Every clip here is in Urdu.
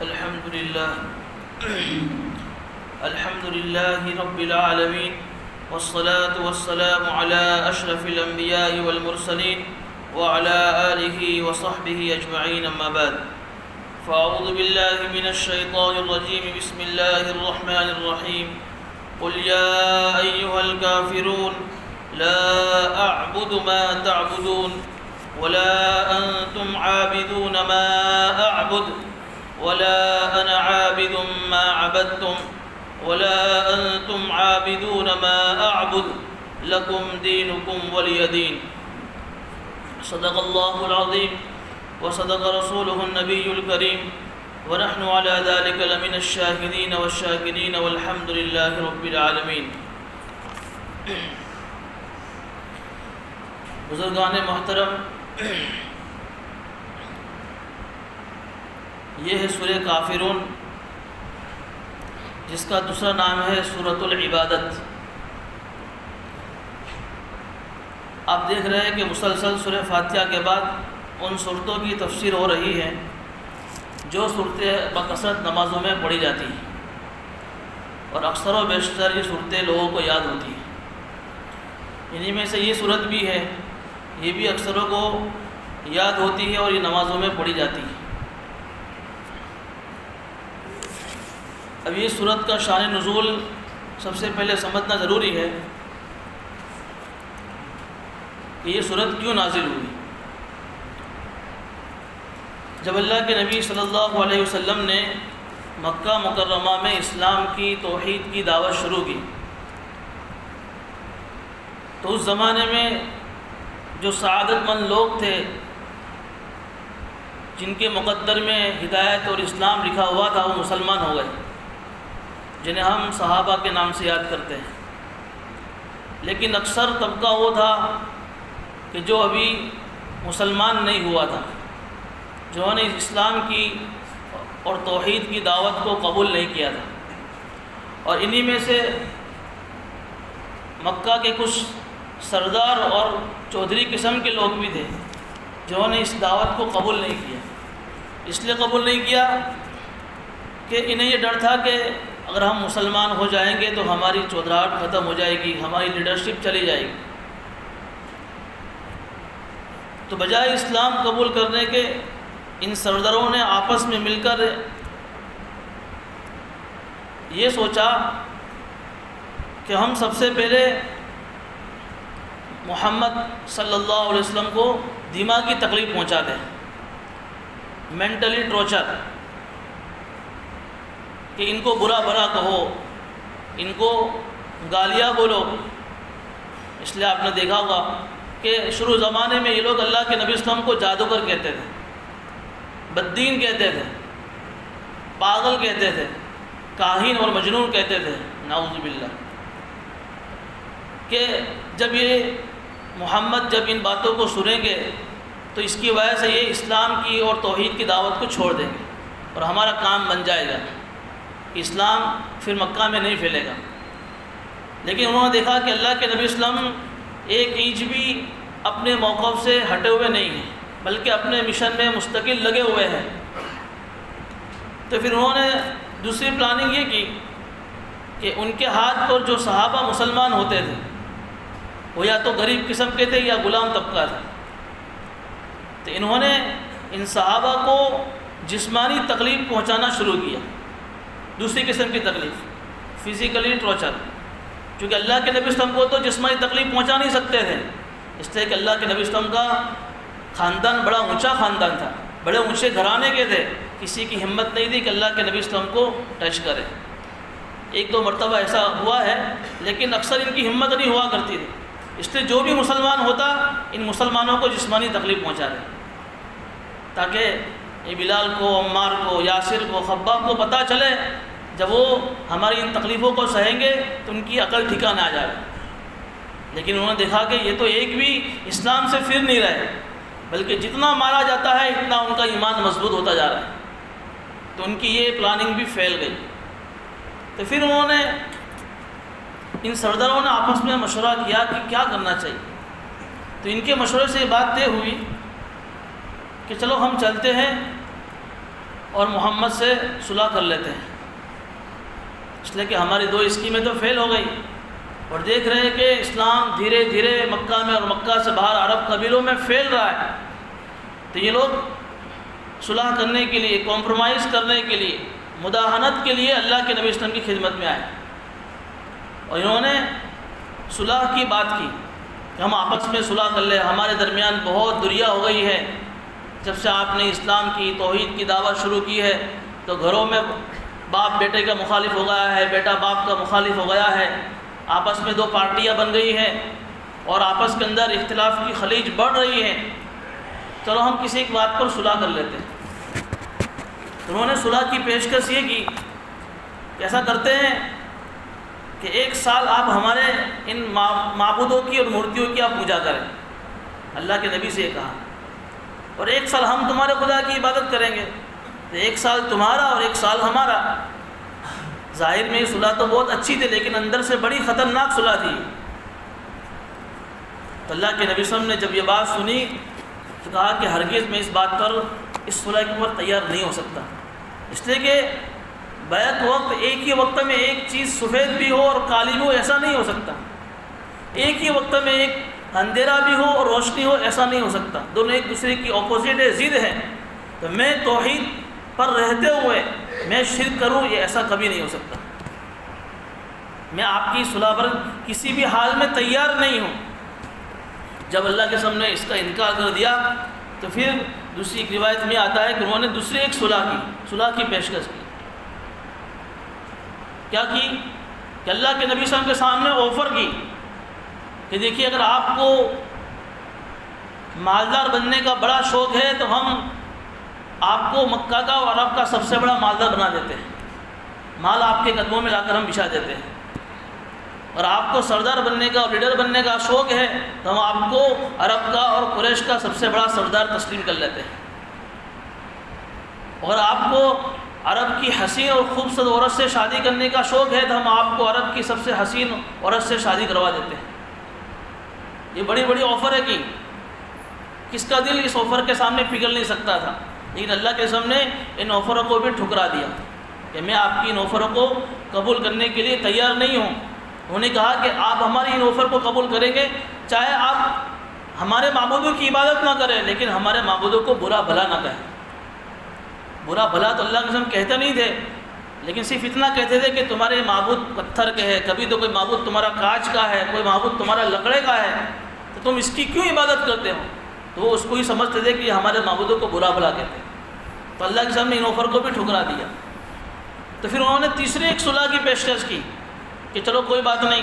الحمد لله الحمد لله رب العالمين والصلاة والسلام على أشرف الأنبياء والمرسلين وعلى آله وصحبه أجمعين أما بعد فأعوذ بالله من الشيطان الرجيم بسم الله الرحمن الرحيم قل يا أيها الكافرون لا أعبد ما تعبدون ولا أنتم عابدون ما أعبد ولا أنا عابد ما عبدتم ولا أنتم عابدون ما أعبد لكم دينكم ولي دين صدق الله العظيم وصدق رسوله النبي الكريم ونحن على ذلك لمن الشاهدين والشاكرين والحمد لله رب العالمين. بزرگان محترم، یہ ہے سورہ کافرون، جس کا دوسرا نام ہے سورۃ العبادت. آپ دیکھ رہے ہیں کہ مسلسل سورہ فاتحہ کے بعد ان صورتوں کی تفسیر ہو رہی ہے جو صورتیں بکثرت نمازوں میں پڑھی جاتی ہیں، اور اکثر و بیشتر یہ صورتیں لوگوں کو یاد ہوتی ہیں. انہی میں سے یہ صورت بھی ہے، یہ بھی اکثروں کو یاد ہوتی ہے اور یہ نمازوں میں پڑھی جاتی ہے. اب یہ صورت کا شان نزول سب سے پہلے سمجھنا ضروری ہے کہ یہ صورت کیوں نازل ہوئی. جب اللہ کے نبی صلی اللہ علیہ وسلم نے مکہ مکرمہ میں اسلام کی توحید کی دعوت شروع کی، تو اس زمانے میں جو سعادت مند لوگ تھے، جن کے مقدر میں ہدایت اور اسلام لکھا ہوا تھا، وہ مسلمان ہو گئے، جنہیں ہم صحابہ کے نام سے یاد کرتے ہیں. لیکن اکثر طبقہ وہ تھا کہ جو ابھی مسلمان نہیں ہوا تھا، جنہوں نے اسلام کی اور توحید کی دعوت کو قبول نہیں کیا تھا. اور انہی میں سے مکہ کے کچھ سردار اور چودھری قسم کے لوگ بھی تھے جنہوں نے اس دعوت کو قبول نہیں کیا. اس لیے قبول نہیں کیا کہ انہیں یہ ڈر تھا کہ اگر ہم مسلمان ہو جائیں گے تو ہماری چودراہٹ ختم ہو جائے گی، ہماری لیڈرشپ چلی جائے گی. تو بجائے اسلام قبول کرنے کے ان سرداروں نے آپس میں مل کر یہ سوچا کہ ہم سب سے پہلے محمد صلی اللہ علیہ وسلم کو دماغی تکلیف پہنچا دیں، مینٹلی ٹارچر، کہ ان کو برا بھلا کہو، ان کو گالیاں بولو. اس لیے آپ نے دیکھا ہوگا کہ شروع زمانے میں یہ لوگ اللہ کے نبی صلی اللہ علیہ وسلم کو جادوگر کہتے تھے، بددین کہتے تھے، پاگل کہتے تھے، کاہن اور مجنون کہتے تھے، نعوذ باللہ. کہ جب یہ محمد جب ان باتوں کو سنیں گے تو اس کی وجہ سے یہ اسلام کی اور توحید کی دعوت کو چھوڑ دیں گے اور ہمارا کام بن جائے گا، اسلام پھر مکہ میں نہیں پھیلے گا. لیکن انہوں نے دیکھا کہ اللہ کے نبی اسلام ایک انچ بھی اپنے موقف سے ہٹے ہوئے نہیں ہیں، بلکہ اپنے مشن میں مستقل لگے ہوئے ہیں. تو پھر انہوں نے دوسری پلاننگ یہ کی کہ ان کے ہاتھ پر جو صحابہ مسلمان ہوتے تھے وہ یا تو غریب قسم کے تھے یا غلام طبقہ تھا. تو انہوں نے ان صحابہ کو جسمانی تکلیف پہنچانا شروع کیا، دوسری قسم کی تکلیف، فزیکلی ٹارچر. کیونکہ اللہ کے نبی اسلام کو تو جسمانی تکلیف پہنچا نہیں سکتے تھے، اس لیے کہ اللہ کے نبی اسلام کا خاندان بڑا اونچا خاندان تھا، بڑے اونچے گھرانے کے تھے. کسی کی ہمت نہیں تھی کہ اللہ کے نبی اسلام کو ٹچ کرے. ایک دو مرتبہ ایسا ہوا ہے، لیکن اکثر ان کی ہمت نہیں ہوا کرتی تھی. اس لیے جو بھی مسلمان ہوتا ان مسلمانوں کو جسمانی تکلیف پہنچا دے، تاکہ یہ بلال کو، عمار کو، یاسر کو، خباب کو پتہ چلے جب وہ ہماری ان تکلیفوں کو سہیں گے تو ان کی عقل ٹھکانے آ جائے. لیکن انہوں نے دیکھا کہ یہ تو ایک بھی اسلام سے پھر نہیں رہے، بلکہ جتنا مارا جاتا ہے اتنا ان کا ایمان مضبوط ہوتا جا رہا ہے. تو ان کی یہ پلاننگ بھی فیل گئی. تو پھر انہوں نے ان سرداروں نے آپس میں مشورہ کیا کہ کیا کرنا چاہیے. تو ان کے مشورے سے یہ بات طے ہوئی کہ چلو ہم چلتے ہیں اور محمد سے صلح کر لیتے ہیں، اس لیے کہ ہماری 2 اسکیمیں تو فیل ہو گئی، اور دیکھ رہے ہیں کہ اسلام دھیرے دھیرے مکہ میں اور مکہ سے باہر عرب قبیلوں میں پھیل رہا ہے، تو یہ لوگ صلح کرنے کے لیے، کمپرومائز کرنے کے لیے، مداہنت کے لیے اللہ کے نبی صلی اللہ علیہ وسلم کی خدمت میں آئے، اور انہوں نے صلح کی بات کی کہ ہم آپس میں صلح کر لیں، ہمارے درمیان بہت دوریا ہو گئی ہے، جب سے آپ نے اسلام کی، توحید کی دعوت شروع کی ہے تو گھروں میں باپ بیٹے کا مخالف ہو گیا ہے، بیٹا باپ کا مخالف ہو گیا ہے، آپس میں 2 پارٹیاں بن گئی ہیں، اور آپس کے اندر اختلاف کی خلیج بڑھ رہی ہے، چلو ہم کسی ایک بات پر صلح کر لیتے ہیں۔ انہوں نے صلح کی پیشکش یہ کی کہ ایسا کرتے ہیں کہ 1 سال آپ ہمارے ان معبودوں کی اور مورتیوں کی آپ پوجا کریں، اللہ کے نبی سے یہ کہا، اور 1 سال ہم تمہارے خدا کی عبادت کریں گے، تو 1 سال تمہارا اور 1 سال ہمارا۔ ظاہر میں یہ صلح تو بہت اچھی تھی، لیکن اندر سے بڑی خطرناک صلح تھی۔ تو اللہ کے نبی صلی اللہ علیہ وسلم نے جب یہ بات سنی تو کہا کہ ہرگز میں اس بات پر، اس صلح کے اوپر تیار نہیں ہو سکتا، اس لیے کہ بیعت وقت ایک ہی وقت میں ایک چیز سفید بھی ہو اور کالی بھی ہو، ایسا نہیں ہو سکتا، ایک ہی وقت میں ایک اندھیرا بھی ہو اور روشنی ہو، ایسا نہیں ہو سکتا، دونوں ایک دوسرے کی اپوزٹ ہے، ضد ہے۔ تو میں توحید پر رہتے ہوئے میں شرک کروں، یہ ایسا کبھی نہیں ہو سکتا، میں آپ کی صلح پر کسی بھی حال میں تیار نہیں ہوں۔ جب اللہ کے سامنے اس کا انکار کر دیا تو پھر دوسری ایک روایت میں آتا ہے کہ انہوں نے دوسری ایک صلح کی پیشکش کی۔ کیا کی کہ اللہ کے نبی صلی اللہ علیہ وسلم کے سامنے آفر کی کہ دیکھیے اگر آپ کو مالدار بننے کا بڑا شوق ہے تو ہم آپ کو مکہ کا اور عرب کا سب سے بڑا مالدار بنا دیتے ہیں، مال آپ کے قدموں میں لا کر ہم بچھا دیتے ہیں، اور آپ کو سردار بننے کا اور لیڈر بننے کا شوق ہے تو ہم آپ کو عرب کا اور قریش کا سب سے بڑا سردار تسلیم کر لیتے ہیں، اور آپ کو عرب کی حسین اور خوبصورت عورت سے شادی کرنے کا شوق ہے تو ہم آپ کو عرب کی سب سے حسین عورت سے شادی کروا دیتے ہیں۔ یہ بڑی بڑی آفر ہے کہ کس کا دل اس آفر کے سامنے پگھل نہیں سکتا تھا، لیکن اللہ کے سامنے ان آفروں کو بھی ٹھکرا دیا کہ میں آپ کی ان آفروں کو قبول کرنے کے لیے تیار نہیں ہوں۔ انہوں نے کہا کہ آپ ہماری ان آفر کو قبول کریں گے چاہے آپ ہمارے معبودوں کی عبادت نہ کریں، لیکن ہمارے معبودوں کو برا بھلا نہ کہیں۔ برا بھلا تو اللہ کے قسم کہتے نہیں تھے، لیکن صرف اتنا کہتے تھے کہ تمہارے معبود پتھر کے ہے، کبھی تو کوئی معبود تمہارا کانچ کا ہے، کوئی معبود تمہارا لکڑے کا ہے، تو تم اس کی کیوں عبادت کرتے ہو؟ تو وہ اس کو ہی سمجھتے تھے کہ یہ ہمارے معبودوں کو برا بھلا کہتے ہیں۔ تو اللہ کے سامنے ان آفر کو بھی ٹھکرا دیا۔ تو پھر انہوں نے تیسری ایک صلح کی پیشکش کی کہ چلو کوئی بات نہیں،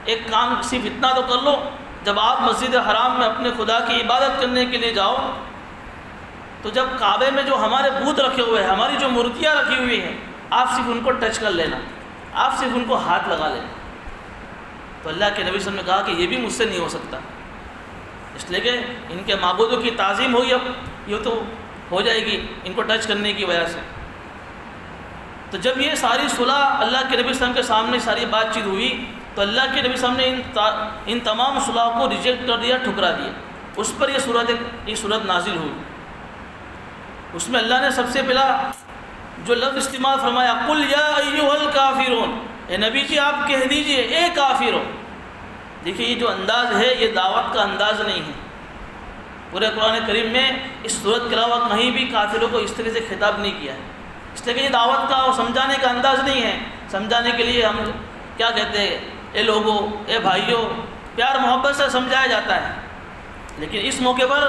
ایک کام صرف اتنا تو کر لو، جب آپ مسجد حرام میں اپنے خدا کی عبادت کرنے کے لیے جاؤ تو جب کعبے میں جو ہمارے بت رکھے ہوئے ہیں، ہماری جو مورتیاں رکھی ہوئی ہیں، آپ صرف ان کو ٹچ کر لینا، آپ صرف ان کو ہاتھ لگا لینا۔ تو اللہ کے نبی صلی اللہ علیہ وسلم نے کہا کہ یہ بھی مجھ سے نہیں ہو سکتا، اس لیے کہ ان کے معبودوں کی تعظیم ہوئی، اب یہ تو ہو جائے گی ان کو ٹچ کرنے کی وجہ سے۔ تو جب یہ ساری صلح اللہ کے نبی صلی اللہ علیہ وسلم کے سامنے ساری بات چیت ہوئی تو اللہ کے نبی صلی اللہ علیہ وسلم نے ان تمام صلح کو ریجیکٹ کر دیا، ٹھکرا دیا۔ اس پر یہ صورت نازل ہوئی۔ اس میں اللہ نے سب سے پہلا جو لفظ استعمال فرمایا، قل یا ایھا الکافرون، اے نبی جی آپ کہہ دیجئے اے کافروں۔ دیکھیے یہ جو انداز ہے یہ دعوت کا انداز نہیں ہے، پورے قرآن کریم میں اس صورت کے علاوہ کہیں بھی کافروں کو اس طرح سے خطاب نہیں کیا ہے، اس لیے کہ یہ دعوت کا اور سمجھانے کا انداز نہیں ہے۔ سمجھانے کے لیے ہم کیا کہتے ہیں، اے لوگوں، اے بھائیوں، پیار محبت سے سمجھایا جاتا ہے، لیکن اس موقع پر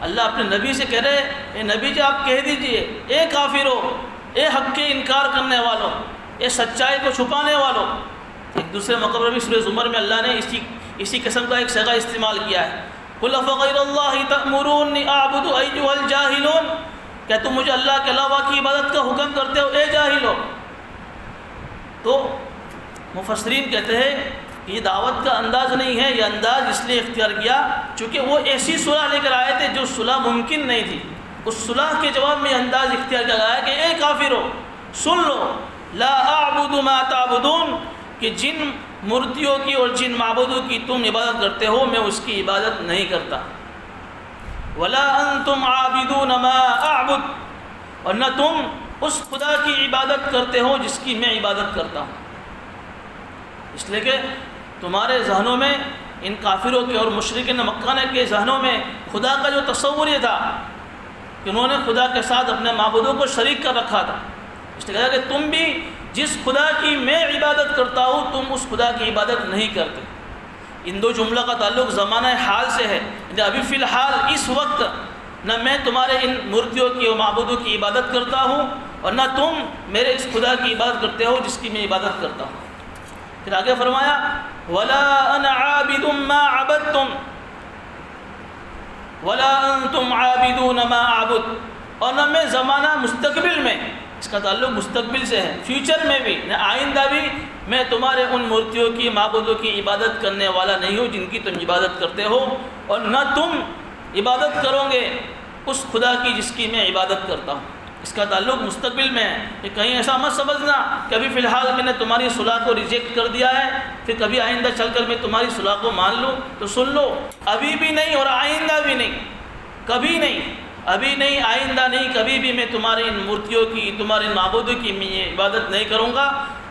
اللہ اپنے نبی سے کہہ رہے، اے نبی جی آپ کہہ دیجئے اے کافروں، اے حق کے انکار کرنے والوں، اے سچائی کو چھپانے والوں۔ ایک دوسرے موقع پر بھی سورہ زمر میں اللہ نے اسی قسم کا ایک صیغہ استعمال کیا ہے، قل افغیر اللہ تأمرونی اعبد ایھا الجاہلون، کیا تم مجھے اللہ کے علاوہ کی عبادت کا حکم کرتے ہو اے جاہلو؟ تو مفسرین کہتے ہیں کہ یہ دعوت کا انداز نہیں ہے، یہ انداز اس لیے اختیار کیا چونکہ وہ ایسی صلح لے کر آئے تھے جو صلح ممکن نہیں تھی، اس صلح کے جواب میں انداز اختیار کیا گیا ہے کہ اے کافرو سن لو، لا اعبد ما تعبدون، کہ جن مورتیوں کی اور جن معبودوں کی تم عبادت کرتے ہو میں اس کی عبادت نہیں کرتا، ولا انتم عابدون ما اعبد، اور نہ تم اس خدا کی عبادت کرتے ہو جس کی میں عبادت کرتا ہوں۔ اس لیے کہ تمہارے ذہنوں میں، ان کافروں کے اور مشرکین مکہ کے ذہنوں میں خدا کا جو تصور یہ تھا کہ انہوں نے خدا کے ساتھ اپنے معبودوں کو شریک کر رکھا تھا۔ اس لیے کہا کہ تم بھی جس خدا کی میں عبادت کرتا ہوں تم اس خدا کی عبادت نہیں کرتے۔ ان دو جملوں کا تعلق زمانہ حال سے ہے، ابھی فی الحال اس وقت نہ میں تمہارے ان مورتیوں کی اور معبودوں کی عبادت کرتا ہوں اور نہ تم میرے اس خدا کی عبادت کرتے ہو جس کی میں عبادت کرتا ہوں۔ پھر آگے فرمایا وَلَا أَنَا عَابِدٌ مَا عَبَدْتُمْ وَلَا أَنْتُمْ عَابِدُونَ مَا أَعْبُدُ، اور نہ میں زمانہ مستقبل میں، اس کا تعلق مستقبل سے ہے، فیوچر میں بھی نہ آئندہ بھی میں تمہارے ان مورتیوں کی معبودوں کی عبادت کرنے والا نہیں ہوں جن کی تم عبادت کرتے ہو، اور نہ تم عبادت کرو گے اس خدا کی جس کی میں عبادت کرتا ہوں۔ اس کا تعلق مستقبل میں ہے کہ کہیں ایسا مت سمجھنا کہ ابھی فی الحال میں نے تمہاری صلاح کو ریجیکٹ کر دیا ہے، پھر کبھی آئندہ چل کر میں تمہاری صلاح کو مان لوں۔ تو سن لو، ابھی بھی نہیں اور آئندہ بھی نہیں، کبھی نہیں، ابھی نہیں، آئندہ نہیں، کبھی بھی میں تمہاری ان مورتیوں کی، تمہارے معبودوں کی میں عبادت نہیں کروں گا،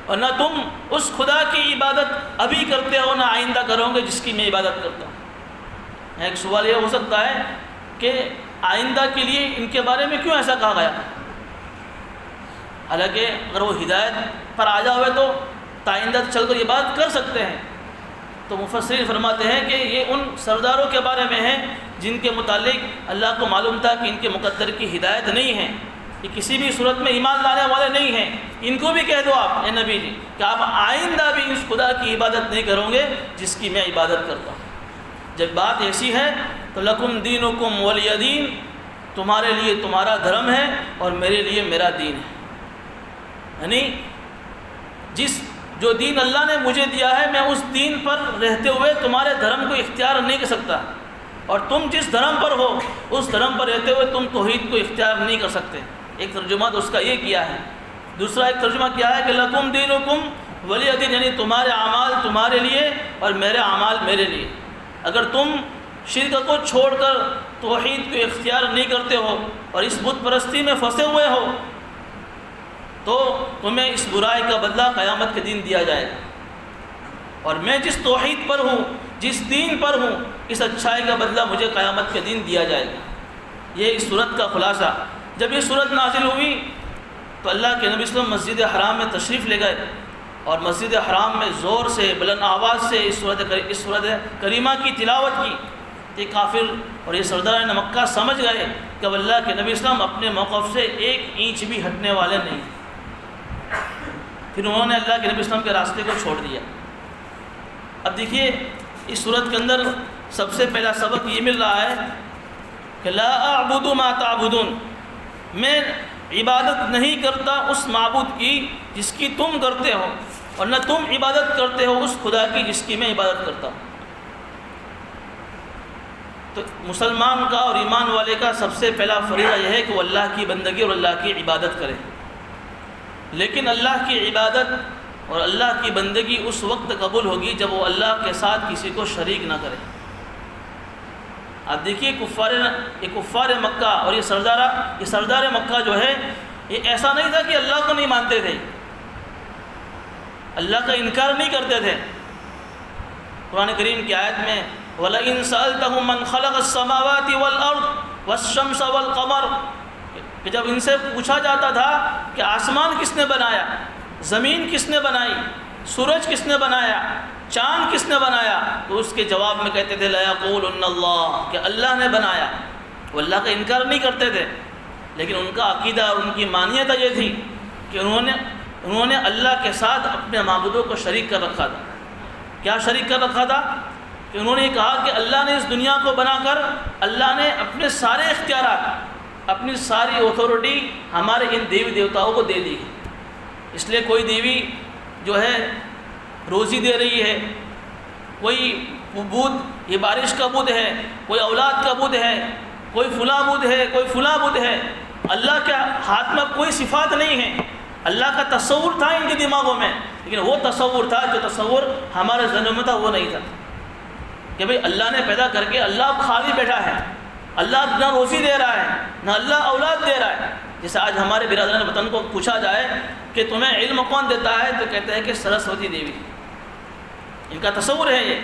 اور نہ تم اس خدا کی عبادت ابھی کرتے ہو نہ آئندہ کرو گے جس کی میں عبادت کرتا ہوں۔ ایک سوال یہ ہو سکتا ہے کہ آئندہ کے لیے ان کے بارے میں کیوں ایسا کہا گیا؟ حالانکہ اگر وہ ہدایت پر آ جاوے تو آئندہ چل کر یہ بات کر سکتے ہیں۔ تو مفسرین فرماتے ہیں کہ یہ ان سرداروں کے بارے میں ہے جن کے متعلق اللہ کو معلوم تھا کہ ان کے مقدر کی ہدایت نہیں ہے، یہ کسی بھی صورت میں ایمان لانے والے نہیں ہیں۔ ان کو بھی کہہ دو آپ اے نبی جی کہ آپ آئندہ بھی اس خدا کی عبادت نہیں کرو گے جس کی میں عبادت کرتا ہوں۔ جب بات ایسی ہے تو لکم دینکم ولی دین، تمہارے لیے تمہارا دھرم ہے اور میرے لیے میرا دین ہے۔ یعنی جو دین اللہ نے مجھے دیا ہے میں اس دین پر رہتے ہوئے تمہارے دھرم کو اختیار نہیں کر سکتا، اور تم جس دھرم پر ہو اس دھرم پر رہتے ہوئے تم توحید کو اختیار نہیں کر سکتے۔ ایک ترجمہ تو اس کا یہ کیا ہے۔ دوسرا ایک ترجمہ کیا ہے کہ لکم دینکم ولی دین، یعنی تمہارے اعمال تمہارے لیے اور میرے اعمال میرے لیے۔ اگر تم شرک کو چھوڑ کر توحید کو اختیار نہیں کرتے ہو اور اس بت پرستی میں پھنسے ہوئے ہو تو تمہیں اس برائی کا بدلہ قیامت کے دن دیا جائے گا، اور میں جس توحید پر ہوں، جس دین پر ہوں، اس اچھائی کا بدلہ مجھے قیامت کے دن دیا جائے گا۔ یہ اس صورت کا خلاصہ۔ جب یہ صورت نازل ہوئی تو اللہ کے نبی صلی اللہ علیہ وسلم مسجد حرام میں تشریف لے گئے اور مسجد حرام میں زور سے بلند آواز سے اس صورت کریمہ کی تلاوت کی۔ یہ کافر اور یہ سرداران مکہ سمجھ گئے کہ اب اللہ کے نبی صلی اللہ علیہ وسلم اپنے موقف سے ایک اینچ بھی ہٹنے والے نہیں۔ پھر انہوں نے اللہ کے نبی صلی اللہ علیہ وسلم کے راستے کو چھوڑ دیا۔ اب دیکھیے اس صورت کے اندر سب سے پہلا سبق یہ مل رہا ہے کہ لا اعبد ما تعبدون، میں عبادت نہیں کرتا اس معبود کی جس کی تم کرتے ہو، اور نہ تم عبادت کرتے ہو اس خدا کی جس کی میں عبادت کرتا ہوں۔ تو مسلمان کا اور ایمان والے کا سب سے پہلا فریضہ یہ ہے کہ وہ اللہ کی بندگی اور اللہ کی عبادت کرے، لیکن اللہ کی عبادت اور اللہ کی بندگی اس وقت قبول ہوگی جب وہ اللہ کے ساتھ کسی کو شریک نہ کرے۔ آپ دیکھیے کفار مکہ اور یہ سردار مکہ جو ہے یہ ایسا نہیں تھا کہ اللہ کو نہیں مانتے تھے، اللہ کا انکار نہیں کرتے تھے۔ قرآن کریم کی آیت میں وَلَئِن سَأَلْتَهُم مَّنْ خَلَقَ السَّمَاوَاتِ وَالْأَرْضِ وَالشَّمْسَ وَالْقَمَرَ، کہ جب ان سے پوچھا جاتا تھا کہ آسمان کس نے بنایا، زمین کس نے بنائی، سورج کس نے بنایا، چاند کس نے بنایا، تو اس کے جواب میں کہتے تھے لَيَقُولُنَّ اللَّهُ، کہ اللہ نے بنایا۔ وہ اللہ کا انکار نہیں کرتے تھے، لیکن ان کا عقیدہ اور ان کی مانیت یہ تھی کہ انہوں نے اللہ کے ساتھ اپنے معبودوں کو شریک کر رکھا تھا۔ کیا شریک کر رکھا تھا؟ کہ انہوں نے کہا کہ اللہ نے اس دنیا کو بنا کر اللہ نے اپنے سارے اختیارات، اپنی ساری اتھارٹی ہمارے ان دیوی دیوتاؤں کو دے دی۔ اس لیے کوئی دیوی جو ہے روزی دے رہی ہے، کوئی بدھ یہ بارش کا بدھ ہے، کوئی اولاد کا بدھ ہے، کوئی فلاں بدھ ہے، کوئی فلاں بدھ ہے۔ اللہ کے ہاتھ میں کوئی صفات نہیں ہے۔ اللہ کا تصور تھا ان کے دماغوں میں، لیکن وہ تصور تھا جو تصور ہمارے ذہنوں میں تھا وہ نہیں تھا کہ بھئی اللہ نے پیدا کر کے اللہ خالی بیٹھا ہے، اللہ نہ روزی دے رہا ہے، نہ اللہ اولاد دے رہا ہے۔ جیسے آج ہمارے برادران وطن کو پوچھا جائے کہ تمہیں علم کون دیتا ہے تو کہتے ہیں کہ سرسوتی دیوی، ان کا تصور ہے یہ۔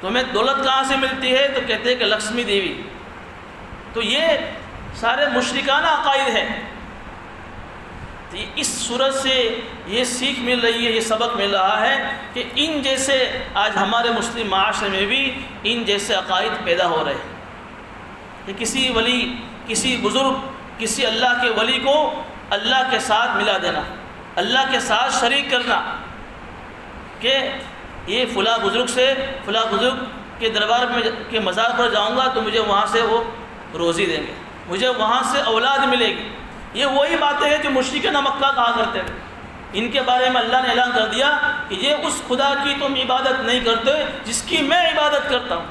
تمہیں دولت کہاں سے ملتی ہے تو کہتے ہیں کہ لکشمی دیوی۔ تو یہ سارے مشرکانہ عقائد ہیں۔ تو اس صورت سے یہ سیکھ مل رہی ہے، یہ سبق مل رہا ہے کہ ان جیسے آج ہمارے مسلم معاشرے میں بھی ان جیسے عقائد پیدا ہو رہے ہیں کہ کسی ولی، کسی بزرگ، کسی اللہ کے ولی کو اللہ کے ساتھ ملا دینا، اللہ کے ساتھ شریک کرنا، کہ یہ فلاں بزرگ سے، فلاں بزرگ کے دربار میں کے مزار پر جاؤں گا تو مجھے وہاں سے وہ روزی دیں گے، مجھے وہاں سے اولاد ملے گی۔ یہ وہی باتیں ہیں جو مشرکین مکہ کہا کرتے تھے۔ ان کے بارے میں اللہ نے اعلان کر دیا کہ یہ اس خدا کی تم عبادت نہیں کرتے جس کی میں عبادت کرتا ہوں،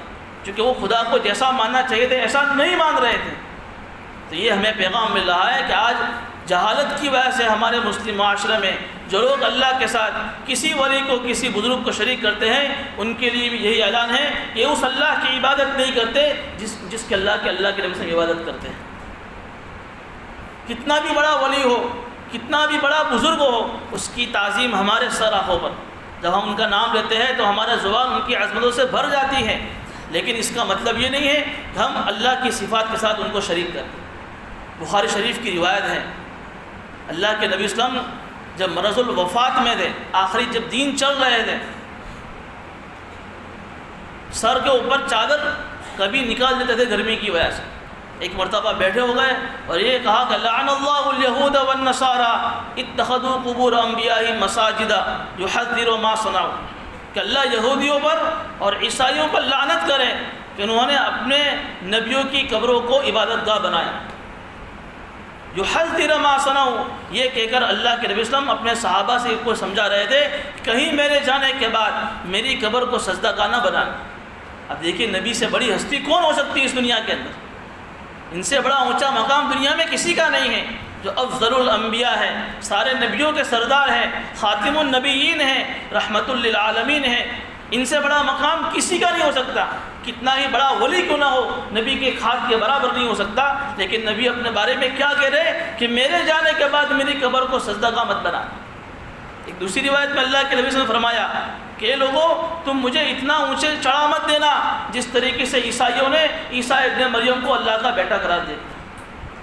چونکہ وہ خدا کو جیسا ماننا چاہیے تھے ایسا نہیں مان رہے تھے۔ تو یہ ہمیں پیغام مل رہا ہے کہ آج جہالت کی وجہ سے ہمارے مسلم معاشرے میں جو لوگ اللہ کے ساتھ کسی ولی کو، کسی بزرگ کو شریک کرتے ہیں، ان کے لیے بھی یہی اعلان ہے کہ اس اللہ کی عبادت نہیں کرتے جس کے اللہ کے نبی سے عبادت کرتے ہیں۔ کتنا بھی بڑا ولی ہو، کتنا بھی بڑا بزرگ ہو، اس کی تعظیم ہمارے سر آنکھوں پر، جب ہم ان کا نام لیتے ہیں تو ہمارا زبان ان کی عظمتوں سے بھر جاتی ہے، لیکن اس کا مطلب یہ نہیں ہے کہ ہم اللہ کی صفات کے ساتھ ان کو شریک کریں۔ بخاری شریف کی روایت ہے، اللہ کے نبی اسلام جب مرض الوفات میں تھے، آخری جب دین چل رہے تھے، سر کے اوپر چادر کبھی نکال دیتے تھے گرمی کی وجہ سے۔ ایک مرتبہ بیٹھے ہو گئے اور یہ کہا کہ لعن اللہ الیہود والنصارى اتخذوا قبور انبیاء مساجد یحذر ما صنعوا، کہ اللہ یہودیوں پر اور عیسائیوں پر لعنت کرے کہ انہوں نے اپنے نبیوں کی قبروں کو عبادت گاہ بنایا۔ یحذر ما صنعوا، یہ کہہ کر اللہ کے نبی وسلم اپنے صحابہ سے کو سمجھا رہے تھے کہیں میرے جانے کے بعد میری قبر کو سجدہ گاہ نہ بنانا۔ اب دیکھیے نبی سے بڑی ہستی کون ہو سکتی ہے اس دنیا کے اندر؟ ان سے بڑا اونچا مقام دنیا میں کسی کا نہیں ہے، جو افضل الانبیاء ہے، سارے نبیوں کے سردار ہیں، خاتم النبیین ہیں، رحمت للعالمین ہیں۔ ان سے بڑا مقام کسی کا نہیں ہو سکتا، کتنا ہی بڑا ولی کیوں نہ ہو، نبی کے خاک کے برابر نہیں ہو سکتا۔ لیکن نبی اپنے بارے میں کیا کہہ رہے کہ میرے جانے کے بعد میری قبر کو سجدہ گاہ مت بنا۔ ایک دوسری روایت میں اللہ کے نبی نے فرمایا کہ لوگوں تم مجھے اتنا اونچے چڑھا مت دینا جس طریقے سے عیسائیوں نے عیسیٰ ابن مریم کو اللہ کا بیٹا قرار دیا۔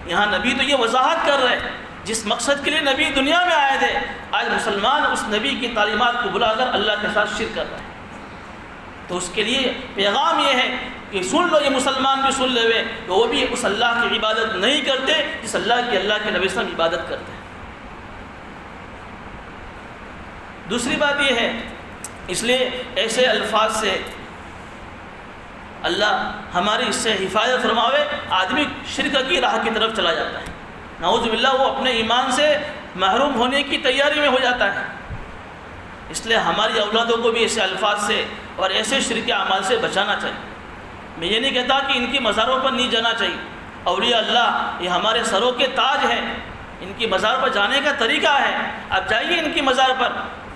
یہاں نبی تو یہ وضاحت کر رہے ہیں جس مقصد کے لیے نبی دنیا میں آئے تھے، آج مسلمان اس نبی کی تعلیمات کو بلا کر اللہ کے ساتھ شرک کر رہے ہیں۔ تو اس کے لیے پیغام یہ ہے کہ سن لو، یہ مسلمان بھی سن لے کہ وہ بھی اس اللہ کی عبادت نہیں کرتے جس اللہ کے نبی صلی اللہ علیہ وسلم عبادت کرتے ہیں۔ دوسری بات یہ ہے، اس لیے ایسے الفاظ سے اللہ ہماری اس سے حفاظت فرماوے، آدمی شرک کی راہ کی طرف چلا جاتا ہے، نعوذ باللہ وہ اپنے ایمان سے محروم ہونے کی تیاری میں ہو جاتا ہے۔ اس لیے ہماری اولادوں کو بھی ایسے الفاظ سے اور ایسے شرک اعمال سے بچانا چاہیے۔ میں یہ نہیں کہتا کہ ان کی مزاروں پر نہیں جانا چاہیے، اولیاء اللہ یہ ہمارے سروں کے تاج ہیں، ان کی مزار پر جانے کا طریقہ ہے۔ اب جائیے ان کی مزار پر،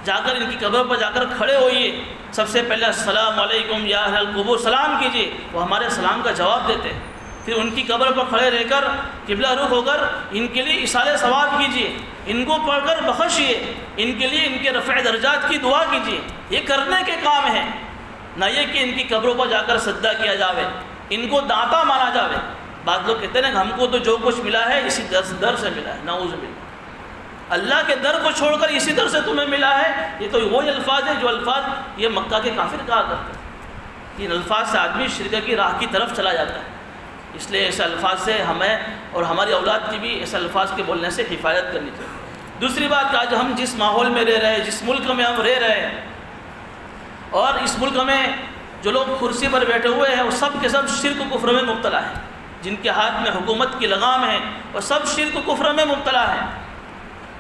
جا کر ان کی قبر پر جا کر کھڑے ہوئیے، سب سے پہلے السلام علیکم یا اہل القبور سلام کیجیے، وہ ہمارے سلام کا جواب دیتے ہیں۔ پھر ان کی قبر پر کھڑے رہ کر قبلہ رخ ہو کر ان کے لیے ایصال ثواب کیجیے، ان کو پڑھ کر بخشیے، ان کے لیے ان کے رفع درجات کی دعا کیجیے۔ یہ کرنے کے کام ہیں، نہ یہ کہ ان کی قبروں پر جا کر سجدہ کیا جاوے، ان کو داتا مانا جاوے۔ بعض لوگ کہتے ہیں کہ ہم کو تو جو کچھ ملا ہے اسی در سے ملا ہے، نعوذ باللہ، اللہ کے در کو چھوڑ کر اسی در سے تمہیں ملا ہے۔ یہ تو وہی الفاظ ہیں جو الفاظ یہ مکہ کے کافر کہا کرتے ہیں۔ ان الفاظ سے آدمی شرک کی راہ کی طرف چلا جاتا ہے، اس لیے ایسے الفاظ سے ہمیں اور ہماری اولاد کی بھی ایسے الفاظ کے بولنے سے حفاظت کرنی چاہیے۔ دوسری بات کہ آج ہم جس ماحول میں رہ رہے ہیں، جس ملک میں ہم رہ رہے ہیں، اور اس ملک میں جو لوگ کرسی پر بیٹھے ہوئے ہیں وہ سب کے سب شرک و کفر میں مبتلا ہیں، جن کے ہاتھ میں حکومت کی لگام ہے وہ سب شرک و کفر میں مبتلا ہیں۔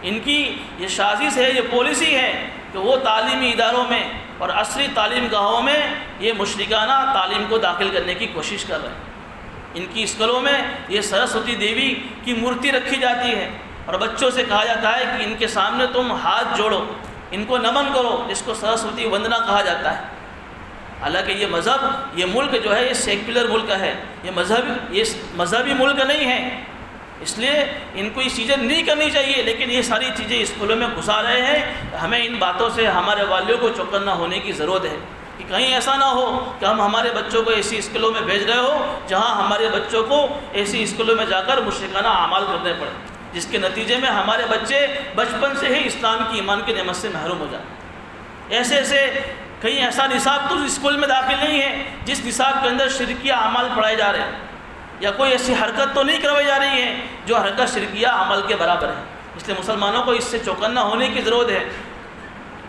ان کی یہ سازش ہے، یہ پالیسی ہے کہ وہ تعلیمی اداروں میں اور عصری تعلیم گاہوں میں یہ مشرکانہ تعلیم کو داخل کرنے کی کوشش کر رہے ہیں۔ ان کی اسکولوں میں یہ سرسوتی دیوی کی مورتی رکھی جاتی ہے اور بچوں سے کہا جاتا ہے کہ ان کے سامنے تم ہاتھ جوڑو، ان کو نمن کرو، اس کو سرسوتی وندنا کہا جاتا ہے۔ حالانکہ یہ مذہب، یہ ملک جو ہے یہ سیکولر ملک ہے، یہ مذہبی ملک نہیں ہے۔ اس لیے ان کو یہ چیزیں نہیں کرنی چاہیے، لیکن یہ ساری چیزیں اسکولوں میں گھسا رہے ہیں۔ ہمیں ان باتوں سے ہمارے والدوں کو چوکنا ہونے کی ضرورت ہے کہ کہیں ایسا نہ ہو کہ ہم ہمارے بچوں کو ایسی اسکولوں میں بھیج رہے ہو جہاں ہمارے بچوں کو ایسی اسکولوں میں جا کر مشرکانہ اعمال کرنے پڑے، جس کے نتیجے میں ہمارے بچے بچپن سے ہی اسلام کی ایمان کی نعمت سے محروم ہو جائیں۔ ایسے کہیں ایسا نصاب تو اسکول میں داخل نہیں ہے جس نصاب کے اندر شرکیہ اعمال پڑھائے جا رہے ہیں، یا کوئی ایسی حرکت تو نہیں کروائی جا رہی ہے جو حرکت شرکیہ عمل کے برابر ہے۔ اس لیے مسلمانوں کو اس سے چوکنا ہونے کی ضرورت ہے۔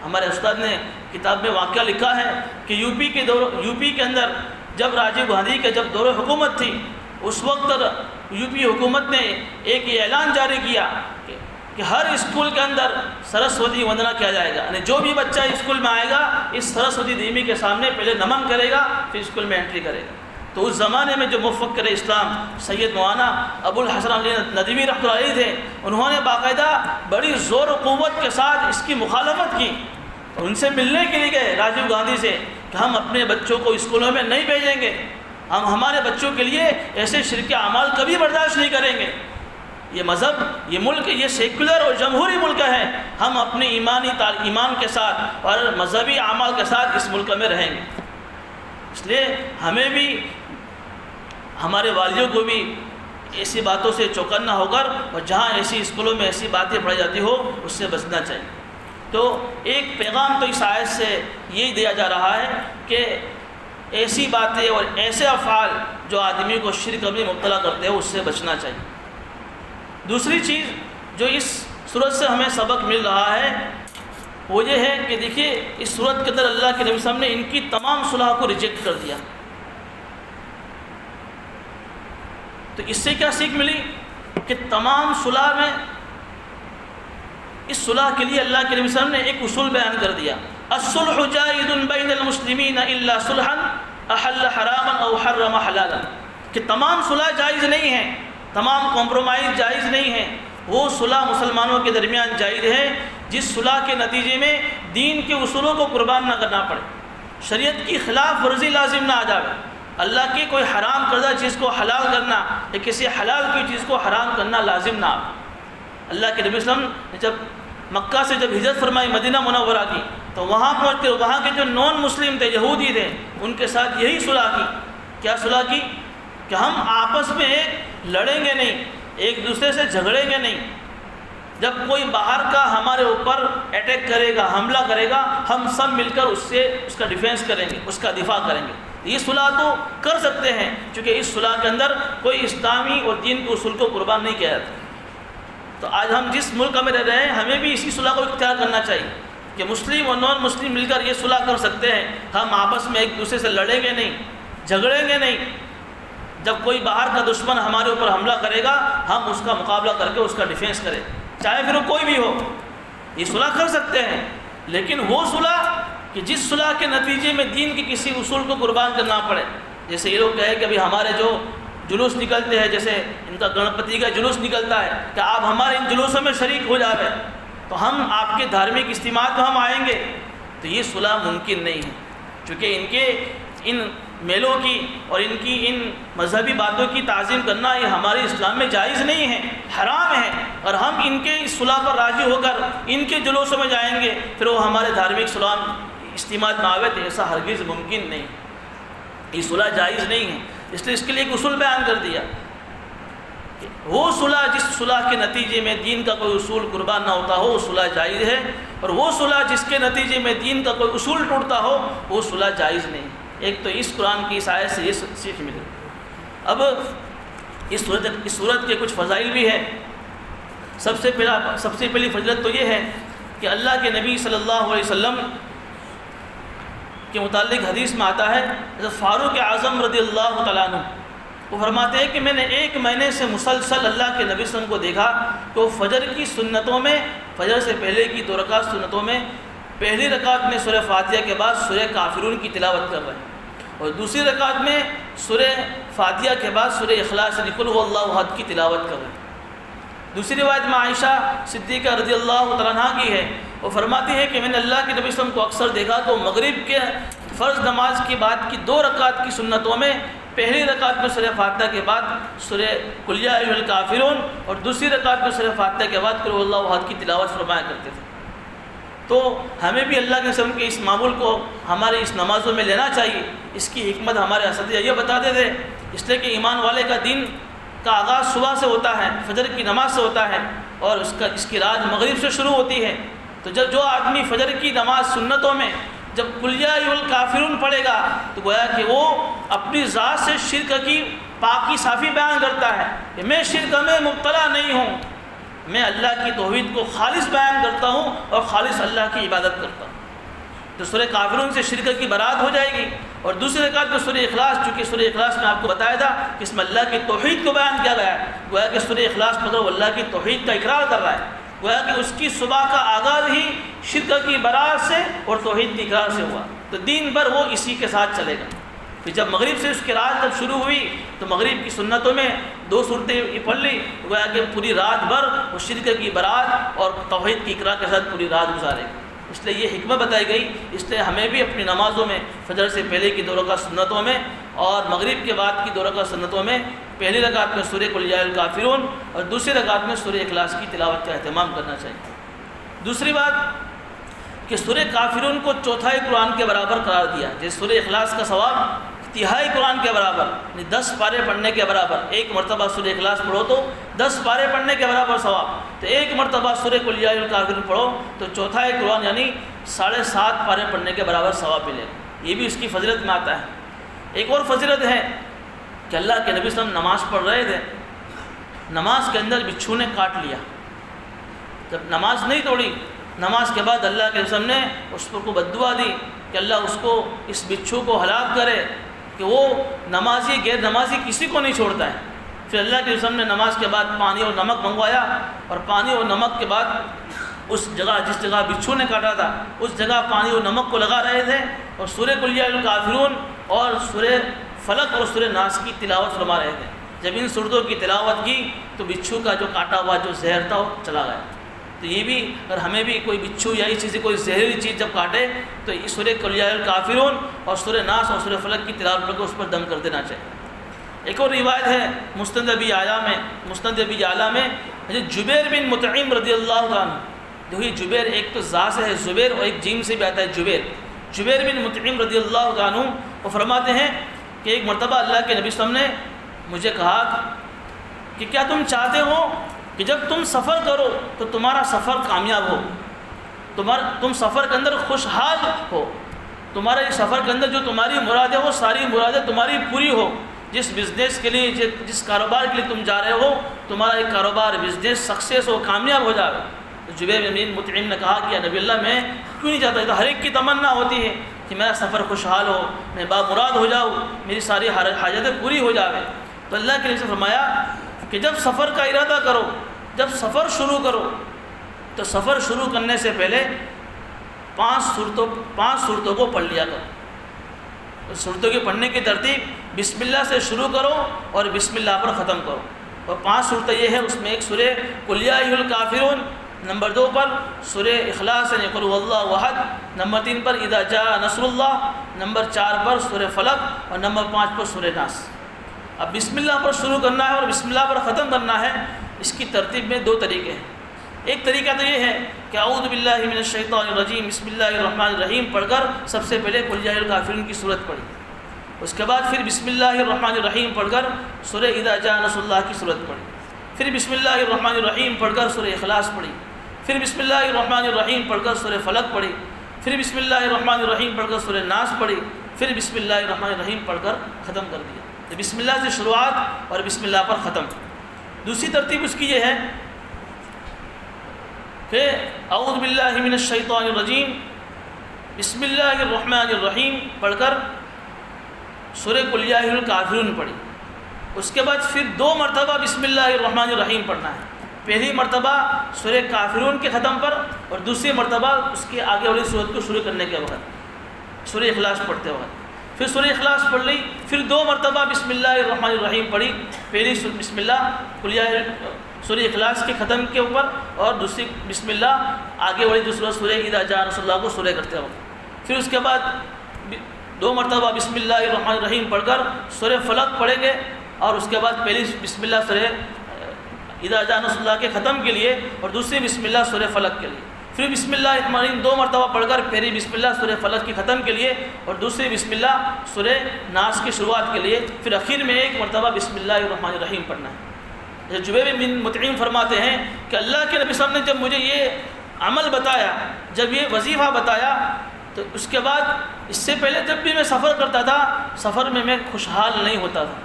ہمارے استاد نے کتاب میں واقعہ لکھا ہے کہ یو پی کے اندر جب راجیو گاندھی کا جب دور حکومت تھی، اس وقت یو پی حکومت نے ایک اعلان جاری کیا کہ ہر اسکول کے اندر سرسوتی وندنا کیا جائے گا، یعنی جو بھی بچہ اسکول میں آئے گا اس سرسوتی دیوی کے سامنے پہلے نمن کرے گا، پھر اسکول میں انٹری کرے گا۔ تو اس زمانے میں جو مفکر اسلام سید مولانا ابو الحسن علی ندوی رحمۃ اللہ علیہ تھے، انہوں نے باقاعدہ بڑی زور و قوت کے ساتھ اس کی مخالفت کی، اور ان سے ملنے کے لیے گئے راجیو گاندھی سے کہ ہم اپنے بچوں کو اسکولوں میں نہیں بھیجیں گے، ہم ہمارے بچوں کے لیے ایسے شرکی اعمال کبھی برداشت نہیں کریں گے۔ یہ مذہب، یہ ملک، یہ سیکولر اور جمہوری ملک ہے، ہم اپنے ایمان کے ساتھ اور مذہبی اعمال کے ساتھ اس ملک میں رہیں گے۔ اس لیے ہمیں بھی، ہمارے والدوں کو بھی ایسی باتوں سے چوکنا ہو کر، اور جہاں ایسی اسکولوں میں ایسی باتیں پڑھی جاتی ہو اس سے بچنا چاہیے۔ تو ایک پیغام تو اس آیت سے یہی دیا جا رہا ہے کہ ایسی باتیں اور ایسے افعال جو آدمی کو شرک میں مبتلا کرتے ہیں اس سے بچنا چاہیے۔ دوسری چیز جو اس صورت سے ہمیں سبق مل رہا ہے وہ یہ ہے کہ دیکھیے اس صورت کے اندر اللہ کے نبی صلی اللہ علیہ وسلم نے ان کی تمام صلح کو ریجیکٹ کر دیا۔ تو اس سے کیا سیکھ ملی کہ تمام صلح میں، اس صلح کے لیے اللہ کے نبی صلی اللہ علیہ وسلم نے ایک اصول بیان کر دیا، الصلح جائز بین المسلمین الا صلحا احل حراما او حرم حلالا، کہ تمام صلح جائز نہیں ہیں، تمام کمپرومائز جائز نہیں ہیں، وہ صلح مسلمانوں کے درمیان جائز ہے جس صلح کے نتیجے میں دین کے اصولوں کو قربان نہ کرنا پڑے، شریعت کی خلاف ورزی لازم نہ آ جائے، اللہ کی کوئی حرام کردہ چیز کو حلال کرنا یا کسی حلال کی چیز کو حرام کرنا لازم نہ آئے۔ اللہ کے نبی صلی اللہ علیہ وسلم نے جب مکہ سے جب ہجرت فرمائی مدینہ منورہ کی تو وہاں پہنچ کر وہاں کے جو نان مسلم تھے، یہودی تھے، ان کے ساتھ یہی صلح کی۔ کیا صلح کی؟ کہ ہم آپس میں ایک لڑیں گے نہیں، ایک دوسرے سے جھگڑیں گے نہیں، جب کوئی باہر کا ہمارے اوپر اٹیک کرے گا، حملہ کرے گا، ہم سب مل کر اس کا ڈیفینس کریں گے، اس کا دفاع کریں گے۔ یہ صلح تو کر سکتے ہیں کیونکہ اس صلح کے اندر کوئی اسلامی اور دین کے اصول کو قربان نہیں کیا جاتا۔ تو آج ہم جس ملک میں رہ رہے ہیں ہمیں بھی اسی صلح کو اختیار کرنا چاہیے کہ مسلم اور نان مسلم مل کر یہ صلح کر سکتے ہیں، ہم آپس میں ایک دوسرے سے لڑیں گے نہیں، جھگڑیں گے نہیں، جب کوئی باہر کا دشمن ہمارے اوپر حملہ کرے گا ہم اس کا مقابلہ کر کے اس کا ڈیفینس کریں، چاہے پھر وہ کوئی بھی ہو۔ یہ صلح کر سکتے ہیں، لیکن وہ صلح کہ جس صلح کے نتیجے میں دین کے کسی اصول کو قربان کرنا پڑے۔ جیسے یہ لوگ کہے کہ ابھی ہمارے جو جلوس نکلتے ہیں، جیسے ان کا گنپتی کا جلوس نکلتا ہے کہ آپ ہمارے ان جلوسوں میں شریک ہو جائے تو ہم آپ کے دھارمک اجتماعات میں ہم آئیں گے، تو یہ صلح ممکن نہیں ہے، چونکہ ان کے ان میلوں کی اور ان کی ان مذہبی باتوں کی تعظیم کرنا یہ ہمارے اسلام میں جائز نہیں ہے، حرام ہے، اور ہم ان کے اس صلح پر راضی ہو کر ان کے جلوسوں میں جائیں گے پھر وہ ہمارے دھارمک صلح اجتماعات میں آوے، تو ایسا ہرگز ممکن نہیں، یہ صلح جائز نہیں ہے۔ اس لیے اس کے لیے ایک اصول بیان کر دیا کہ وہ صلح جس صلح کے نتیجے میں دین کا کوئی اصول قربان نہ ہوتا ہو وہ صلح جائز ہے، اور وہ صلح جس کے نتیجے میں دین کا کوئی اصول ٹوٹتا ہو وہ صلح جائز نہیں۔ ایک تو اس قرآن کی اس آیت سے یہ سیکھ ملی۔ اب اس صورت کے کچھ فضائل بھی ہیں۔ سب سے پہلی فضیلت تو یہ ہے کہ اللہ کے نبی صلی اللہ علیہ وسلم کے متعلق حدیث میں آتا ہے، حضرت فاروق اعظم رضی اللہ تعالیٰ عنہ وہ فرماتے ہیں کہ میں نے 1 مہینے سے مسلسل اللہ کے نبی صلی اللہ علیہ وسلم کو دیکھا کہ وہ فجر کی سنتوں میں، فجر سے پہلے کی 2 رکعت سنتوں میں پہلی رکعت میں سورہ فاتحہ کے بعد سورہ کافرون کی تلاوت کر رہے ہیں، اور دوسری رکعت میں سورہ فاتحہ کے بعد سورہ اخلاص قل هو اللہ احد کی تلاوت کر رہے ہیں۔ دوسری روایت میں عائشہ صدیقہ رضی اللہ تعالیٰ عنہ کی ہے، وہ فرماتی ہے کہ میں نے اللہ کے نبی صلی اللہ علیہ وسلم کو اکثر دیکھا تو مغرب کے فرض نماز کے بعد کی 2 رکعت کی سنتوں میں پہلی رکعت میں سورہ فاتحہ کے بعد سورہ قل یا ایھا الکافرون اور دوسری رکعت میں سورہ فاتحہ کے بعد قل ھو اللہ احد کی تلاوت فرمایا کرتے تھے۔ تو ہمیں بھی اللہ کے قسم کے اس معمول کو ہمارے اس نمازوں میں لینا چاہیے۔ اس کی حکمت ہمارے اساتذہ یہ بتاتے تھے، اس لیے کہ ایمان والے کا دین کا آغاز صبح سے ہوتا ہے، فجر کی نماز سے ہوتا ہے، اور اس کی رات مغرب سے شروع ہوتی ہے۔ تو جب جو آدمی فجر کی نماز سنتوں میں جب قل یا ایھا الکافرون پڑھے گا تو گویا کہ وہ اپنی ذات سے شرک کی پاکی صافی بیان کرتا ہے کہ میں شرک میں مبتلا نہیں ہوں، میں اللہ کی توحید کو خالص بیان کرتا ہوں اور خالص اللہ کی عبادت کرتا ہوں۔ تو سورہ کافرون سے شرک کی برات ہو جائے گی۔ اور دوسری رکعت میں سورہ اخلاص، چونکہ سورہ اخلاص میں آپ کو بتایا تھا کہ اس میں اللہ کی توحید کو بیان کیا گیا ہے، گویا کہ سورہ اخلاص پڑھ کر وہ اللہ کی توحید کا اقرار کر رہا ہے، گویا کہ اس کی صبح کا آغاز ہی شرک کی برات سے اور توحید کی اقرار سے ہوا، تو دین بھر وہ اسی کے ساتھ چلے گا۔ پھر جب مغرب سے اس کی رات جب شروع ہوئی تو مغرب کی سنتوں میں 2 صورتیں پڑھ لی، گویا کہ پوری رات بھر وہ شرک کی برات اور توحید کی اقرار کے ساتھ پوری رات گزارے گا۔ اس لیے یہ حکمت بتائی گئی، اس لیے ہمیں بھی اپنی نمازوں میں فجر سے پہلے کی 2 رکعت سنتوں میں اور مغرب کے بعد کی 2 رکعت سنتوں میں پہلی رکعت میں سورہ قل یا ایھا الکافرون اور دوسری رکعت میں سورہ اخلاص کی تلاوت کا اہتمام کرنا چاہیے۔ دوسری بات کہ سورہ کافرون کو چوتھائی قرآن کے برابر قرار دیا، جیسے سورہ اخلاص کا ثواب تہائی قرآن کے برابر، یعنی 10 پارے پڑھنے کے برابر، ایک مرتبہ سورہ اخلاص پڑھو تو 10 پارے پڑھنے کے برابر ثواب، تو ایک مرتبہ سورہ قل یا ایھا الکافرون پڑھو تو چوتھائی قرآن یعنی 7.5 پارے پڑھنے کے برابر ثواب ملے گا۔ یہ بھی اس کی فضیلت میں آتا ہے۔ ایک اور فضیلت ہے کہ اللہ کے نبی صلی اللہ علیہ وسلم نماز پڑھ رہے تھے، نماز کے اندر بچھو نے کاٹ لیا، جب نماز نہیں توڑی، نماز کے بعد اللہ کے رسول نے اس پر کو بد دعا دی کہ اللہ اس کو اس بچھو کو ہلاک کرے کہ وہ نمازی غیر نمازی کسی کو نہیں چھوڑتا ہے۔ پھر اللہ کے رسول نے نماز کے بعد پانی اور نمک منگوایا اور پانی اور نمک کے بعد اس جگہ جس جگہ بچھو نے کاٹا تھا اس جگہ پانی اور نمک کو لگا رہے تھے اور سورہ قل یا ایھا الکافرون اور سورہ فلق اور سورہ ناس کی تلاوت فرما رہے تھے۔ جب ان سورتوں کی تلاوت کی تو بچھو کا جو کاٹا ہوا جو زہر تھا وہ چلا گیا۔ تو یہ بھی اگر ہمیں بھی کوئی بچھو یا اس چیز کوئی زہریلی چیز جب کاٹے تو اس سورہ قل یا ایھا الکافرون اور سورہ ناس اور سورہ فلق کی تلاوت کر کے اس پر دم کر دینا چاہیے۔ ایک اور روایت ہے مسند ابی اعلیٰ میں جبیر بن مطعم رضی اللہ عنہ، جو ہی جبیر ایک تو زا سے ہے زبیر اور ایک جیم سے بھی آتا ہے جبیر بن مطعم رضی اللہ عنہ، وہ فرماتے ہیں کہ ایک مرتبہ اللہ کے نبی صلی اللہ علیہ وسلم نے مجھے کہا کہ کیا تم چاہتے ہو کہ جب تم سفر کرو تو تمہارا سفر کامیاب ہو، تم سفر کے اندر خوشحال ہو، تمہارے سفر کے اندر جو تمہاری مرادیں وہ ساری مرادیں تمہاری پوری ہو، جس بزنس کے لیے جس کاروبار کے لیے تم جا رہے ہو تمہارا ایک کاروبار بزنس سکسیس ہو کامیاب ہو جائے۔ تو جبیر بن مطعم نے کہا کہ یا نبی اللہ میں کیوں نہیں چاہتا، تو ہر ایک کی تمنا ہوتی ہے کہ میرا سفر خوشحال ہو، میں بامراد ہو جاؤں، میری ساری حاجتیں پوری ہو جاوے۔ تو اللہ کے نبی سے فرمایا کہ جب سفر کا ارادہ کرو، جب سفر شروع کرو تو سفر شروع کرنے سے پہلے 5 صورتوں کو پڑھ لیا کرو۔ صورتوں کے پڑھنے کی ترتیب بسم اللہ سے شروع کرو اور بسم اللہ پر ختم کرو، اور 5 صورتیں یہ ہے، اس میں ایک سورہ قل یا ایھا الکافرون، نمبر 2 پر سورہ اخلاص یعنی قل ھو اللہ احد، نمبر 3 پر اذا جاء نصر اللہ، نمبر 4 پر سورہ فلق اور نمبر 5 پر سورہ ناس۔ اب بسم اللہ پر شروع کرنا ہے اور بسم اللہ پر ختم کرنا ہے، اس کی ترتیب میں 2 طریقے ہیں۔ ایک طریقہ تو یہ ہے کہ اعوذ باللہ من الشیطان الرجیم بسم اللہ الرحمن الرحیم پڑھ کر سب سے پہلے قل یا ایھا الکافرون کی صورت پڑھی، اس کے بعد پھر بسم اللہ الرحمن الرحیم پڑھ کر سورہ اذا جاء نصر اللہ کی صورت پڑھی، پھر بسم اللہ الرحمن الرحیم پڑھ کر سورہ اخلاص پڑھی، پھر بسم اللہ الرحمن الرحیم پڑھ کر سورہ فلق پڑھی، پھر بسم اللہ الرحمن الرحیم پڑھ کر سورہ ناس پڑھی، پھر بسم اللہ الرحمن الرحیم پڑھ کر ختم کر دیا۔ تو بسم اللہ سے شروعات اور بسم اللہ پر ختم۔ دوسری ترتیب اس کی یہ ہے کہ اعوذ باللہ من الشیطان الرجیم بسم اللہ الرحمن الرحیم پڑھ کر سورہ قل یا ایھا الکافرون پڑھی، اس کے بعد پھر 2 مرتبہ بسم اللہ الرحمن الرحیم پڑھنا ہے، پہلی مرتبہ سورہ کافرون کے ختم پر اور دوسری مرتبہ اس کے آگے والی صورت کو شروع کرنے کے وقت سورہ اخلاص پڑھتے وقت، پھر سورہ اخلاص پڑھ لی، پھر 2 مرتبہ بسم اللہ الرحمن الرحیم پڑھی، پہلی بسم اللہ قل یا سورہ اخلاص کے ختم کے اوپر اور دوسری بسم اللہ آگے والی دوسرا سورہ اذا جاء نصر اللہ کو سورہ کرتے وقت، پھر اس کے بعد 2 مرتبہ بسم اللہ الرحمن الرحیم پڑھ کر سورہ فلق پڑھیں گے، اور اس کے بعد پہلی بسم اللہ سورہ اذا جاء نصر اللہ کے ختم کے لیے، اور دوسری بسم اللہ سورہ فلق کے لیے. پھر بسم اللہ الرحمن الرحیم 2 مرتبہ پڑھ کر پہلی بسم اللہ سورہ فلق کی ختم کے لیے، اور دوسری بسم اللہ سورہ ناس کی شروعات کے لیے، پھر اخیر میں 1 مرتبہ بسم اللہ الرحمن الرحیم پڑھنا ہے. جبیر بن مطعم فرماتے ہیں کہ اللہ کے نبی صلی اللہ علیہ وسلم نے جب مجھے یہ عمل بتایا، جب یہ وظیفہ بتایا، تو اس کے بعد اس سے پہلے جب بھی میں سفر کرتا تھا، سفر میں خوشحال نہیں ہوتا تھا.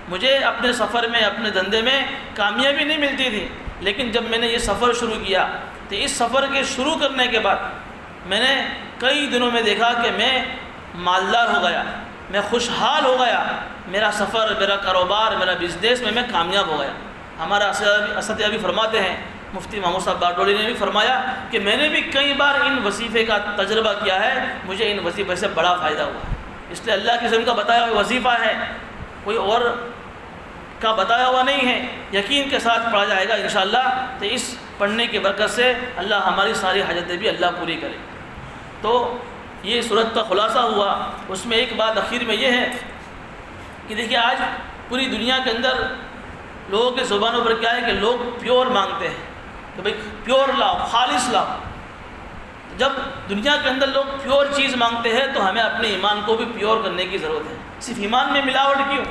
مجھے اپنے سفر میں، اپنے دھندے میں کامیابی نہیں ملتی تھی، لیکن جب میں نے یہ سفر شروع کیا تو اس سفر کے شروع کرنے کے بعد میں نے کئی دنوں میں دیکھا کہ میں مالدار ہو گیا، میں خوشحال ہو گیا، میرا سفر، میرا کاروبار، میرا بزنس میں کامیاب ہو گیا. ہمارا اساتذہ بھی فرماتے ہیں، مفتی محمود صاحب باڈولی نے بھی فرمایا کہ میں نے بھی کئی بار ان وظیفے کا تجربہ کیا ہے، مجھے ان وظیفے سے بڑا فائدہ ہوا ہے. اس لیے اللہ کے رسول کا بتایا ہوا وظیفہ ہے، کوئی اور کا بتایا ہوا نہیں ہے، یقین کے ساتھ پڑھا جائے گا انشاءاللہ. تو اس پڑھنے کی برکت سے اللہ ہماری ساری حاجتیں بھی اللہ پوری کرے. تو یہ صورت کا خلاصہ ہوا. اس میں ایک بات اخیر میں یہ ہے کہ دیکھیے آج پوری دنیا کے اندر لوگوں کے زبانوں پر کیا ہے کہ لوگ پیور مانگتے ہیں کہ بھئی پیور لاؤ، خالص لاؤ. جب دنیا کے اندر لوگ پیور چیز مانگتے ہیں تو ہمیں اپنے ایمان کو بھی پیور کرنے کی ضرورت ہے. صرف ایمان میں ملاوٹ کیوں؟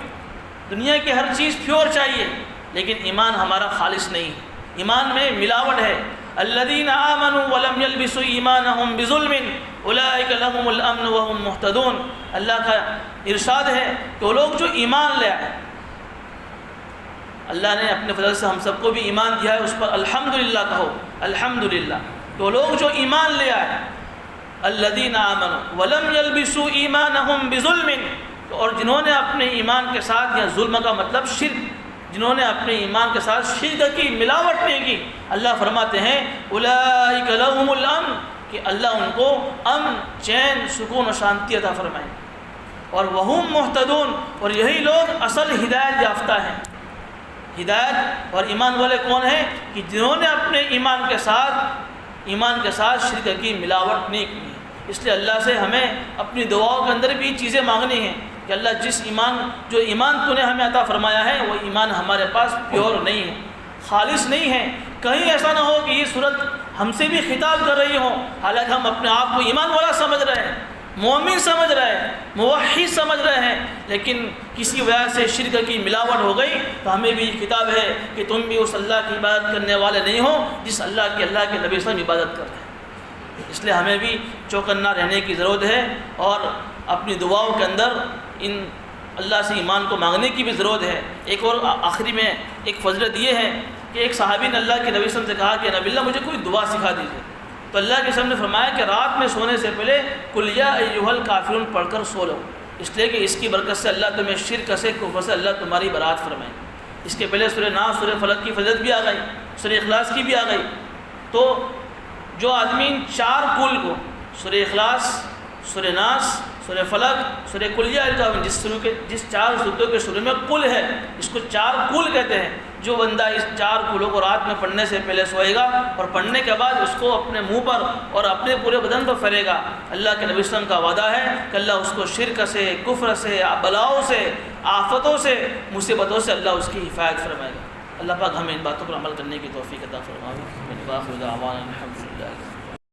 دنیا کی ہر چیز پیور چاہیے، لیکن ایمان ہمارا خالص نہیں ہے، ایمان میں ملاوٹ ہے. الذین آمنوا ولم یلبسوا ایمانہم بظلم اولئک لہم الامن وہم مہتدون. اللہ کا ارشاد ہے کہ وہ لوگ جو ایمان لے آئے، اللہ نے اپنے فضل سے ہم سب کو بھی ایمان دیا ہے، اس پر الحمدللہ کہو، الحمدللہ. کہ وہ لوگ جو ایمان لے آئے، الذین آمنوا ولم یلبسوا ایمانہم بظلم، اور جنہوں نے اپنے ایمان کے ساتھ، یا ظلم کا مطلب شرک، جنہوں نے اپنے ایمان کے ساتھ شرک کی، ملاوٹ نہیں کی، اللہ فرماتے ہیں اولئک لہم الامن، کہ اللہ ان کو امن، چین، سکون و شانتی عطا فرمائے. اور وہم مہتدون، اور یہی لوگ اصل ہدایت یافتہ ہیں. ہدایت اور ایمان والے کون ہیں؟ کہ جنہوں نے اپنے ایمان کے ساتھ شرک کی، ملاوٹ نہیں کی. اس لیے اللہ سے ہمیں اپنی دعاؤں کے اندر بھی چیزیں مانگنی ہیں کہ اللہ جو ایمان تو نے ہمیں عطا فرمایا ہے، وہ ایمان ہمارے پاس پیور نہیں ہے، خالص نہیں ہے. کہیں ایسا نہ ہو کہ یہ صورت ہم سے بھی خطاب کر رہی ہو، حالانکہ ہم اپنے آپ کو ایمان والا سمجھ رہے ہیں، مومن سمجھ رہے ہیں، موحد سمجھ رہے ہیں، لیکن کسی وجہ سے شرک کی ملاوٹ ہو گئی. تو ہمیں بھی خطاب ہے کہ تم بھی اس اللہ کی عبادت کرنے والے نہیں ہو جس اللہ کے نبی صلی اللہ علیہ وسلم عبادت کر رہے ہیں. اس لیے ہمیں بھی چوکنا رہنے کی ضرورت ہے، اور اپنی دعاؤں کے اندر ان اللہ سے ایمان کو مانگنے کی بھی ضرورت ہے. ایک اور آخری میں ایک فضیلت یہ ہے کہ ایک صحابی نے اللہ کے نبی صلی اللہ علیہ وسلم سے کہا کہ نبی اللہ مجھے کوئی دعا سکھا دیجیے. تو اللہ کے وسلم نے فرمایا کہ رات میں سونے سے پہلے قل یا ایھا الکافرون پڑھ کر سو لو، اس لیے کہ اس کی برکت سے اللہ تمہیں شرک سے، کفر سے اللہ تمہاری برات فرمائے. اس کے پہلے سورہ ناس، سورہ فلق کی فضیلت بھی آ گئی، سورہ اخلاص کی بھی آ گئی. تو جو آدمی ان 4 کل کو، سورہ اخلاص، سورہ ناس، سورہ فلق، سورہ قل یا ایھا الکافرون، جس 4 سورتوں کے شروع میں کل ہے، اس کو 4 کل کہتے ہیں. جو بندہ اس 4 کلوں کو رات میں پڑھنے سے پہلے سوئے گا اور پڑھنے کے بعد اس کو اپنے منہ پر اور اپنے پورے بدن پر پھیرے گا، اللہ کے نبی صلی اللہ علیہ وسلم کا وعدہ ہے کہ اللہ اس کو شرک سے، کفر سے، بلاؤں سے، آفتوں سے، مصیبتوں سے اللہ اس کی حفاظت فرمائے گا. اللہ پاک ہمیں ان باتوں پر عمل کرنے کی توفیق عطا فرمائے.